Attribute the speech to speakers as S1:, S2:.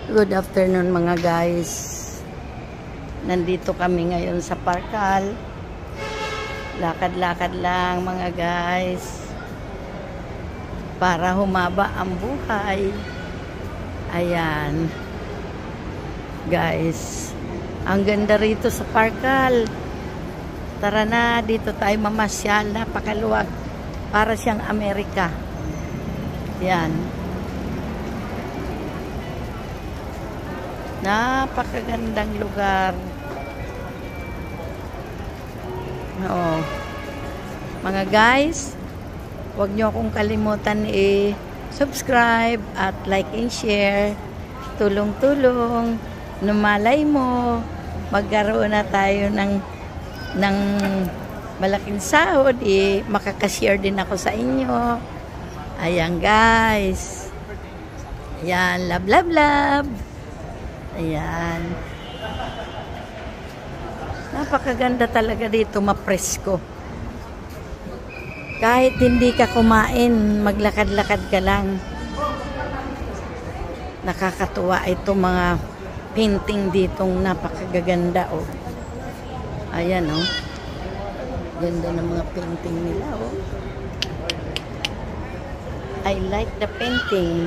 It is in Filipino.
S1: Good afternoon mga guys. Nandito kami ngayon sa Parkal. Lakad-lakad lang mga guys. Para humaba ang buhay. Ayan. Guys. Ang ganda rito sa Parkal. Tara na, dito tayo mamasyal. Napakaluwag. Para siyang Amerika. Yan. Napakagandang lugar. Oo. Mga guys, huwag nyo akong kalimutan i-subscribe at like and share. Tulong-tulong. Numalay mo, magkaroon na tayo ng malaking sahod. Makakashare din ako sa inyo. Ayan guys. Ayan, love, love, love. Ayan. Napakaganda talaga dito, mapresko. Kahit hindi ka kumain, maglakad-lakad ka lang. Nakakatuwa ito mga painting ditong napakaganda oh. Ayan oh. Ganda ng mga painting nila oh. I like the painting.